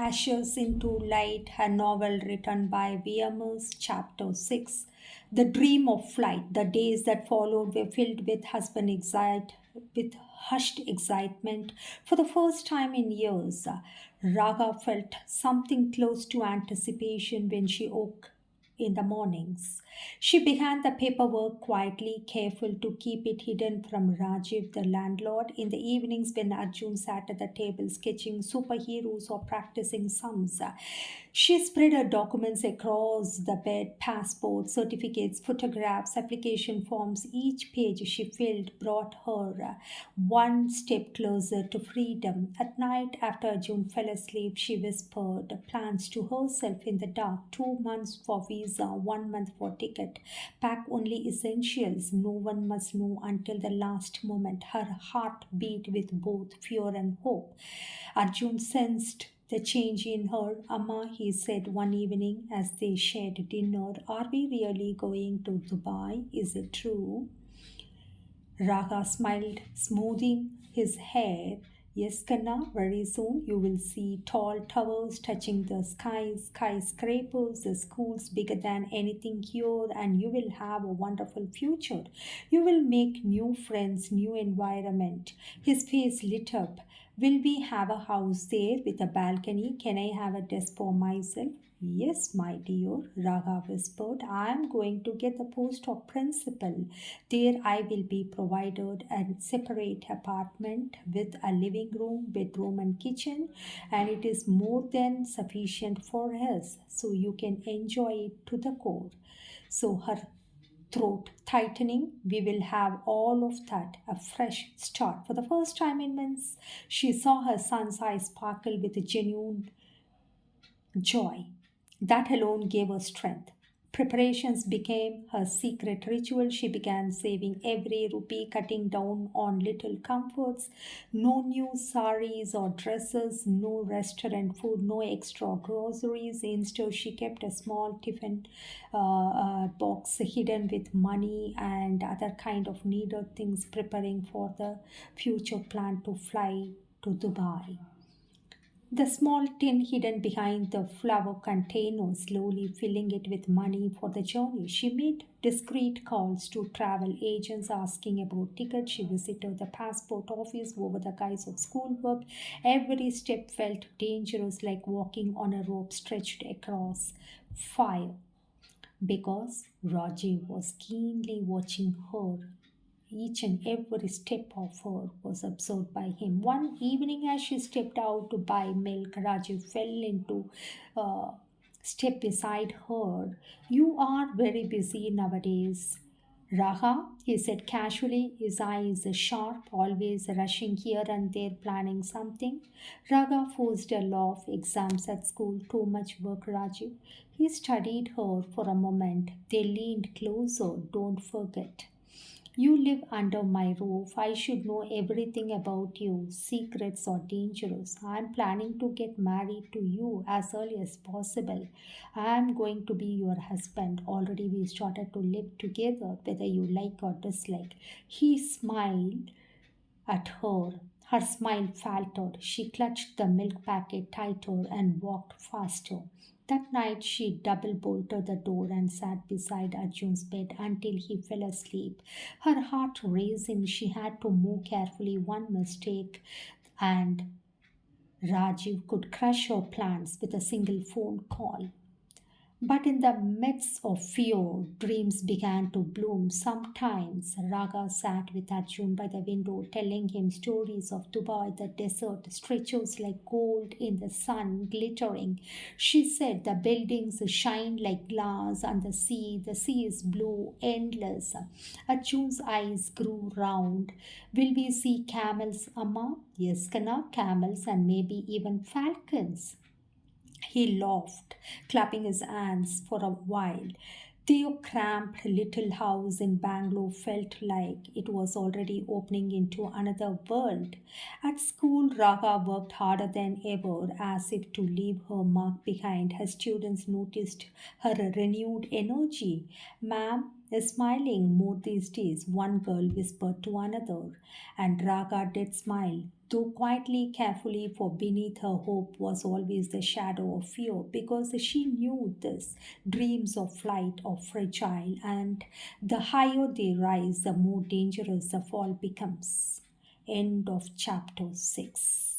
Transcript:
Ashes into Light, a novel written by VMS, Chapter 6. The dream of flight, the days that followed were filled with with hushed excitement. For the first time in years, Raga felt something close to anticipation when she woke in the mornings. She began the paperwork quietly, careful to keep it hidden from Rajiv, the landlord. In the evenings, when Arjun sat at the table sketching superheroes or practicing sums, she spread her documents across the bed: passport, certificates, photographs, application forms. Each page she filled brought her one step closer to freedom. At night, after Arjun fell asleep, she whispered plans to herself in the dark: 2 months for visa, 1 month for ticket. Pack only essentials. No one must know until the last moment. Her heart beat with both fear and hope. Arjun sensed the change in her. Amma, he said one evening as they shared dinner, are we really going to Dubai? Is it true? Raga smiled, smoothing his hair. Yes, Kanna, very soon you will see tall towers touching the skies, skyscrapers, the schools bigger than anything here, and you will have a wonderful future. You will make new friends, new environment. His face lit up. Will we have a house there with a balcony? Can I have a desk for myself? Yes, my dear, Raga whispered. I am going to get the post of principal. There I will be provided a separate apartment with a living room, bedroom, and kitchen, and it is more than sufficient for us, so you can enjoy it to the core. So her throat tightening, we will have all of that, a fresh start. For the first time in months, she saw her son's eyes sparkle with a genuine joy. That alone gave her strength. Preparations became her secret ritual. She began saving every rupee, cutting down on little comforts. No new saris or dresses, no restaurant food, no extra groceries. Instead, she kept a small tiffin box hidden with money and other kind of needed things, preparing for the future plan to fly to Dubai. The small tin hidden behind the flower container, slowly filling it with money for the journey. She made discreet calls to travel agents asking about tickets. She visited the passport office over the guise of schoolwork. Every step felt dangerous, like walking on a rope stretched across fire, because Rajiv was keenly watching her. Each and every step of her was observed by him. One evening, as she stepped out to buy milk, Rajiv fell into uh, step beside her. You are very busy nowadays. Raha, he said casually, his eyes sharp, always rushing here and there, planning something. Raga forced a laugh. Exams at school, too much work, Rajiv. He studied her for a moment. They leaned closer. Don't forget. You live under my roof. I should know everything about you. Secrets are dangerous. I am planning to get married to you as early as possible. I am going to be your husband. Already we started to live together, whether you like or dislike. He smiled at her. Her smile faltered. She clutched the milk packet tighter and walked faster. That night she double bolted the door and sat beside Arjun's bed until he fell asleep. Her heart racing, she had to move carefully. One mistake and Rajiv could crush her plans with a single phone call. But in the midst of fear, dreams began to bloom. Sometimes Raga sat with Arjun by the window, telling him stories of Dubai, the desert, stretches like gold in the sun, glittering. She said the buildings shine like glass, and the sea is blue, endless. Arjun's eyes grew round. Will we see camels, Amma? Yes, Kana, camels, and maybe even falcons. He laughed, clapping his hands for a while. Their cramped little house in Bangalore felt like it was already opening into another world. At school, Raga worked harder than ever, as if to leave her mark behind. Her students noticed her renewed energy. Ma'am, Smiling more these days, one girl whispered to another, and Raga did smile, though quietly, carefully, for beneath her hope was always the shadow of fear, because she knew this dreams of flight are fragile, and the higher they rise, the more dangerous the fall becomes. End of chapter 6.